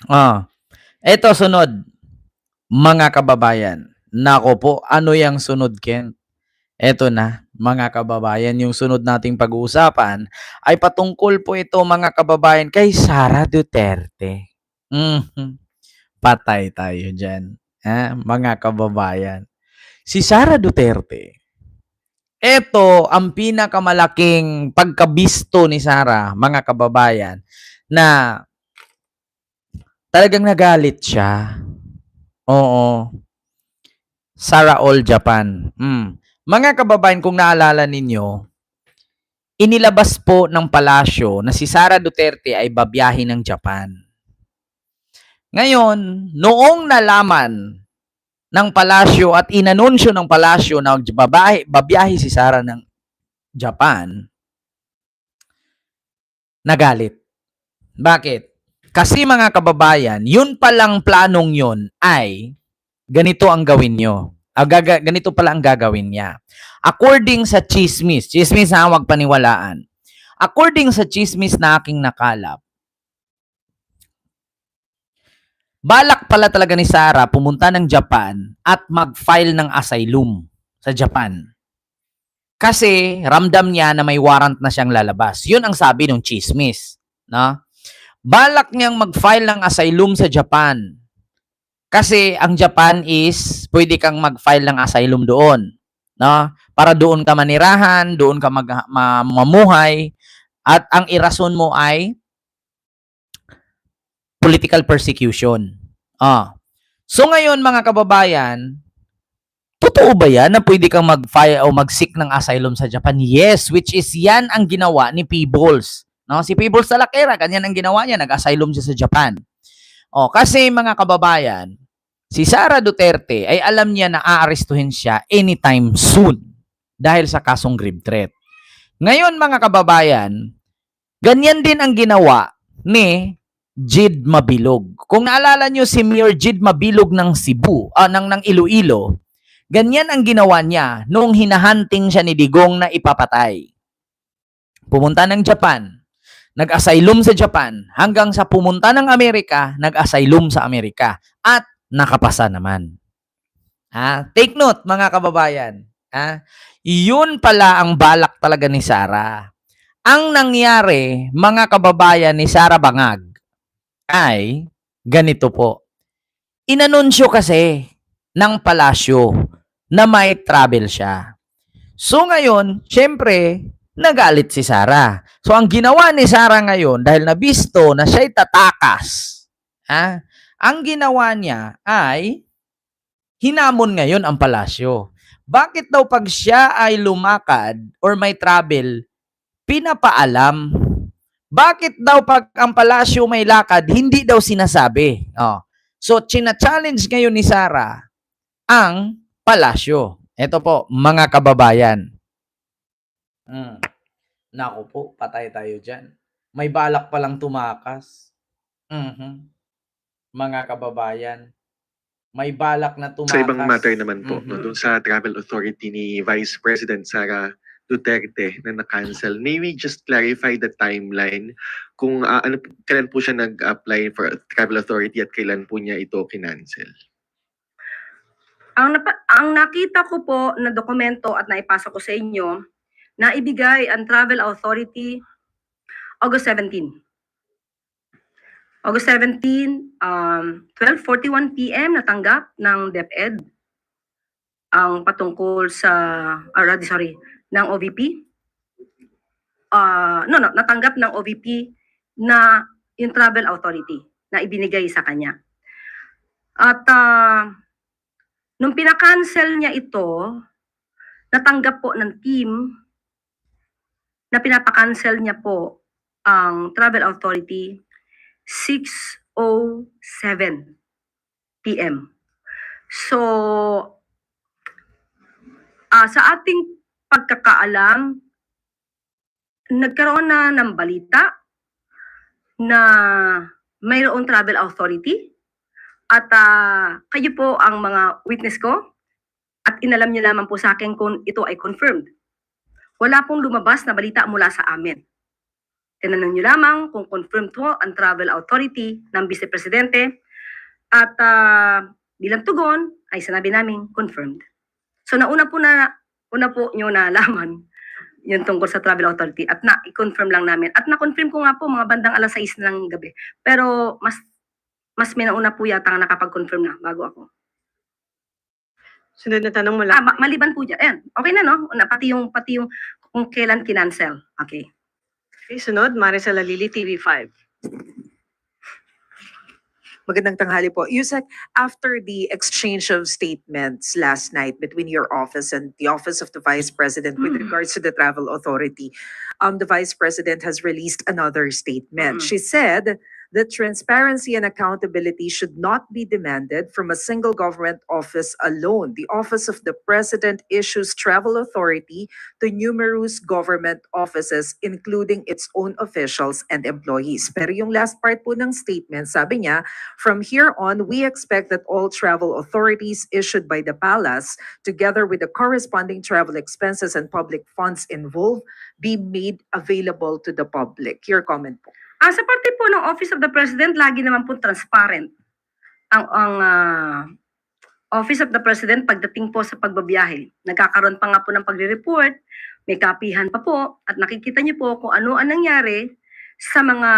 Ah, eto sunod, mga kababayan. Nako po, ano yang sunod, Ken? Eto na, mga kababayan, yung sunod nating pag-uusapan ay patungkol po ito, mga kababayan, kay Sara Duterte. Mhm. Patay tayo diyan, mga kababayan. Si Sara Duterte, eto ang pinakamalaking pagkabisto ni Sara, mga kababayan, na talagang nagalit siya. Oo, Sara All Japan. Mga kababayan, kung naalala ninyo, inilabas po ng palasyo na si Sara Duterte ay babiyahe ng Japan. Ngayon, noong nalaman ng palasyo at inanunsyo ng palasyo na babiyahe si Sara ng Japan, nagalit. Bakit? Kasi mga kababayan, yun palang planong yun ay ganito ang gawin nyo. Ganito pala ang gagawin niya. According sa chismis na huwag paniwalaan. According sa chismis na aking nakalap, balak pala talaga ni Sara pumunta ng Japan at mag-file ng asylum sa Japan. Kasi ramdam niya na may warrant na siyang lalabas. Yun ang sabi ng chismis. No? Balak niyang mag-file ng asylum sa Japan. Kasi ang Japan is pwede kang mag-file ng asylum doon. No? Para doon ka manirahan, doon ka mamuhay, at ang irason mo ay political persecution. So ngayon, mga kababayan, totoo ba yan na pwede kang mag-file o mag-seek ng asylum sa Japan? Yes, which is yan ang ginawa ni Peebles. No? Si Peebles Talakera, ganyan ang ginawa niya, nag-asylum siya sa Japan. Kasi mga kababayan, si Sara Duterte ay alam niya na aarestuhin siya anytime soon dahil sa kasong grave threat. Ngayon, mga kababayan, ganyan din ang ginawa ni Jid Mabilog. Kung naalala nyo si Mayor Jid Mabilog ng Cebu, ng Iloilo, ganyan ang ginawa niya noong hinahunting siya ni Digong na ipapatay. Pumunta ng Japan, nag-asylum sa Japan, hanggang sa pumunta ng Amerika, nag-asylum sa Amerika, at nakapasa naman. Take note, mga kababayan. Yun pala ang balak talaga ni Sara. Ang nangyari, mga kababayan, ni Sara Bangag ay ganito po. Inanunsyo kasi ng palasyo na may travel siya. So ngayon, syempre, nagalit si Sara. So ang ginawa ni Sara ngayon, dahil nabisto na siya'y tatakas, ang ginawa niya ay hinamon ngayon ang palasyo. Bakit daw pag siya ay lumakad or may travel, pinapaalam? Bakit daw pag ang palasyo may lakad, hindi daw sinasabi? So, china-challenge ngayon ni Sara ang palasyo. Ito po, mga kababayan. Naku po, patay tayo dyan. May balak palang tumakas. Mga kababayan. May balak na tumakas. Sa ibang matter naman po, no, dun sa travel authority ni Vice President Sara Duterte na na-cancel. May we just clarify the timeline kung kailan po siya nag-apply for travel authority at kailan po niya ito kinancel? Ang nakita ko po na dokumento at naipasa ko sa inyo, na ibigay ang travel authority August 17. August 17, 12:41 PM natanggap ng DepEd ang patungkol sa, ng OVP. Natanggap ng OVP na yung travel authority na ibinigay sa kanya. At nung pinakancel niya ito, natanggap po ng team na pinapakancel niya po ang travel authority 6:07 PM. So, sa ating pagkakaalam, nagkaroon na ng balita na mayroong travel authority at kayo po ang mga witness ko at inalam niyo naman po sa akin kung ito ay confirmed. Wala pong lumabas na balita mula sa amin. tinanong nyo lamang kung confirmed po ang travel authority ng Vice Presidente at bilang tugon ay sinabi namin confirmed. So una po nyo nalaman yung tungkol sa travel authority at i-confirm lang namin. At na-confirm ko nga po mga bandang alas 6 ng gabi. Pero mas minauna po yata ang nakapag-confirm na bago ako. Sunod na tanong mo lang. Maliban po dyan. Ayan, okay na no? Pati yung kung kailan kinancel. Okay. Okay, sunod, Maricel Alili, TV5. Magandang tanghali po. Yusek, after the exchange of statements last night between your office and the office of the Vice President with regards to the travel authority, the Vice President has released another statement. She said that transparency and accountability should not be demanded from a single government office alone. The Office of the President issues travel authority to numerous government offices, including its own officials and employees. Pero yung last part po ng statement, sabi niya, from here on, we expect that all travel authorities issued by the palace, together with the corresponding travel expenses and public funds involved, be made available to the public. Your comment po. Sa parte po ng Office of the President, lagi naman po transparent ang Office of the President pagdating po sa pagbabiyahe. Nagkakaroon pa nga po ng pagre-report, may kapihan pa po, at nakikita niyo po kung ano ang nangyari sa mga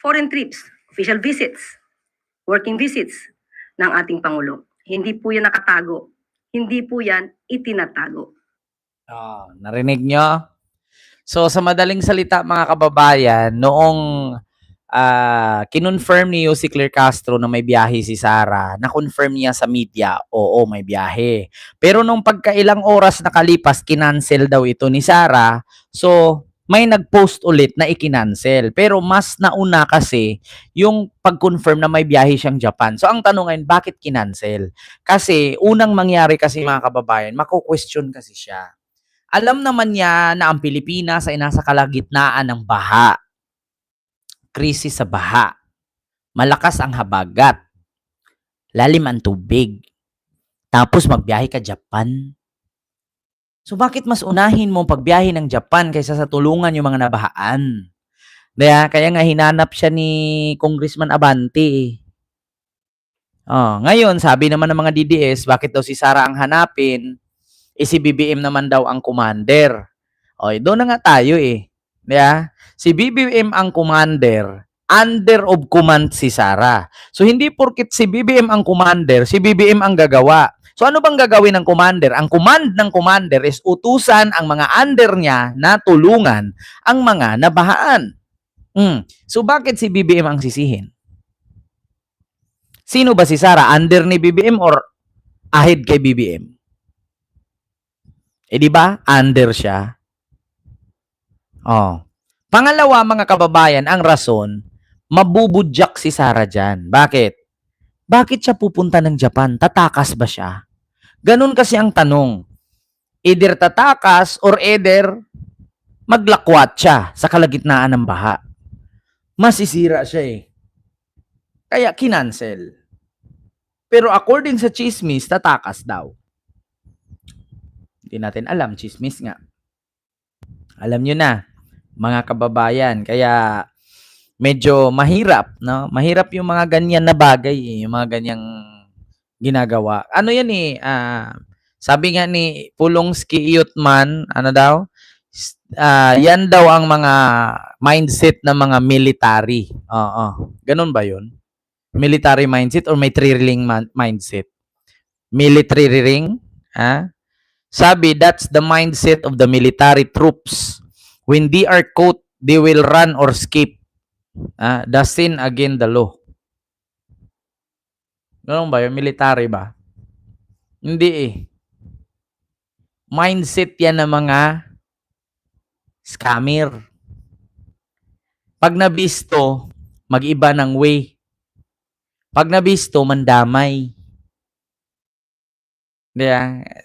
foreign trips, official visits, working visits ng ating Pangulo. Hindi po yan nakatago. Hindi po yan itinatago. Narinig nyo? So, sa madaling salita, mga kababayan, noong kinonfirm ni Yussi Claire Castro na may biyahe si Sara, na-confirm niya sa media, oo, may biyahe. Pero nung pagkailang oras nakalipas, kinancel daw ito ni Sara. So, may nag-post ulit na ikinancel. Pero mas nauna kasi yung pag-confirm na may biyahe siyang Japan. So, ang tanong ngayon, bakit kinancel? Kasi, unang mangyari kasi mga kababayan, mako-question kasi siya. Alam naman niya na ang Pilipinas ay nasa kalagitnaan ng baha. Krisis sa baha. Malakas ang habagat. Lalim ang tubig. Tapos magbiyahe ka Japan. So bakit mas unahin mo pagbiyahe ng Japan kaysa sa tulungan yung mga nabahaan? Kaya nga hinanap siya ni Congressman Abante. Ngayon, sabi naman ng mga DDS, bakit daw si Sara ang hanapin? Si BBM naman daw ang commander. Doon na nga tayo eh. Si BBM ang commander, under of command si Sara. So hindi porkit si BBM ang commander, si BBM ang gagawa. So ano bang gagawin ng commander? Ang command ng commander is utusan ang mga under niya na tulungan ang mga nabahaan. So bakit si BBM ang sisihin? Sino ba si Sara? Under ni BBM or ahead kay BBM? Di ba? Under siya. Pangalawa, mga kababayan, ang rason, mabubudyak si Sara dyan. Bakit? Bakit siya pupunta ng Japan? Tatakas ba siya? Ganun kasi ang tanong. Either tatakas or either maglakwat siya sa kalagitnaan ng baha. Masisira siya eh. Kaya kinancel. Pero according sa chismis, tatakas daw. Hindi natin alam, chismis nga. Alam nyo na, mga kababayan, kaya medyo mahirap, no? Mahirap yung mga ganyan na bagay, yung mga ganyang ginagawa. Ano yan eh, sabi nga ni Pulongski Iyotman, ano daw? Yan daw ang mga mindset ng mga military. Ganun ba yun? Military mindset or may three-ring mindset? Military ring? Sabi, that's the mindset of the military troops. When they are caught, they will run or skip. The sin against the law. Ganun ba yun? Military ba? Hindi eh. Mindset yan ng mga scammer. Pag nabisto, mag-iba ng way. Pag nabisto, mandamay.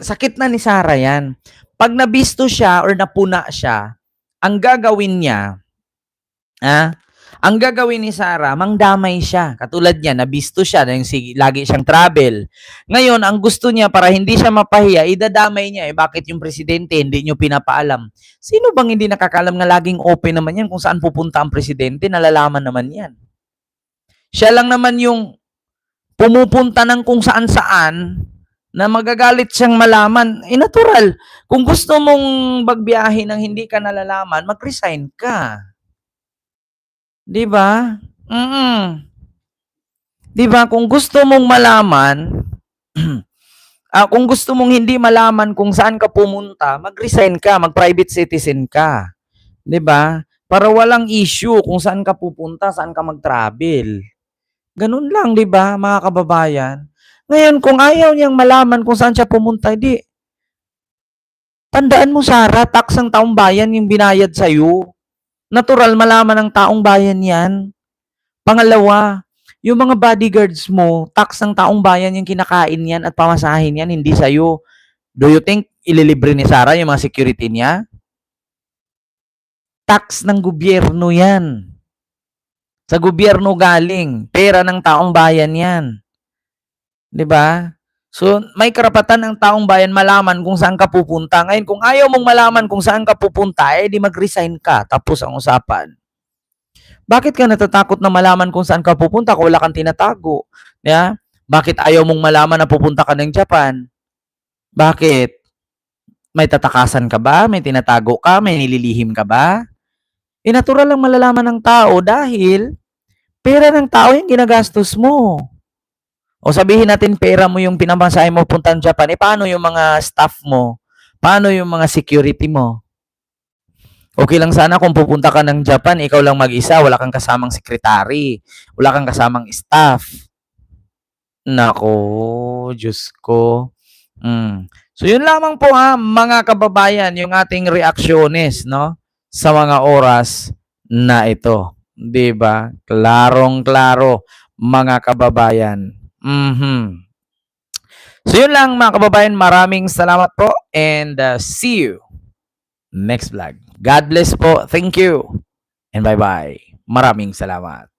Sakit na ni Sara yan. Pag nabisto siya or napuna siya, ang gagawin niya, Ang gagawin ni Sara, mangdamay siya. Katulad niya, nabisto siya, na lagi siyang travel. Ngayon, ang gusto niya para hindi siya mapahiya, idadamay niya. Bakit yung presidente hindi niyo pinapaalam? Sino bang hindi nakakalam na laging open naman yan kung saan pupunta ang presidente? Nalalaman naman yan. Siya lang naman yung pumupunta ng kung saan-saan na magagalit siyang malaman. Natural. Kung gusto mong magbiyahe ng hindi ka nalalaman, mag-resign ka. 'Di ba? Di ba? Kung gusto mong malaman, kung gusto mong hindi malaman kung saan ka pumunta, mag-resign ka, mag-private citizen ka. Di ba? Para walang issue kung saan ka pupunta, saan ka mag-travel. Ganun lang, di ba, mga kababayan? Ngayon, kung ayaw niyang malaman kung saan siya pumunta, di. Tandaan mo, Sara, tax ng taong bayan yung binayad sa'yo. Natural malaman ng taong bayan yan. Pangalawa, yung mga bodyguards mo, tax ng taong bayan yung kinakain yan at pamasahin yan, hindi sa'yo. Do you think ililibre ni Sara yung mga security niya? Tax ng gobyerno yan. Sa gobyerno galing. Pera ng taong bayan yan. 'Di ba? So, may karapatan ng taong bayan malaman kung saan ka pupunta. Ngayon, kung ayaw mong malaman kung saan ka pupunta, di mag-resign ka. Tapos ang usapan. Bakit ka natatakot na malaman kung saan ka pupunta kung wala kang tinatago? Yeah? Bakit ayaw mong malaman na pupunta ka ng Japan? Bakit? May tatakasan ka ba? May tinatago ka? May nililihim ka ba? Natural lang malalaman ng tao dahil pera ng tao yung ginagastos mo. O sabihin natin pera mo yung pinamasahe mo puntang Japan, paano yung mga staff mo? Paano yung mga security mo? Okay lang sana kung pupunta ka ng Japan, ikaw lang mag-isa, wala kang kasamang secretary, wala kang kasamang staff. Nako, Diyos ko. So yun lamang po mga kababayan, yung ating reaksyones, no? Sa mga oras na ito. 'Di ba? Klarong-klaro, mga kababayan. So yun lang mga kababayan, maraming salamat po and see you next vlog. God bless po. Thank you. And bye-bye. Maraming salamat.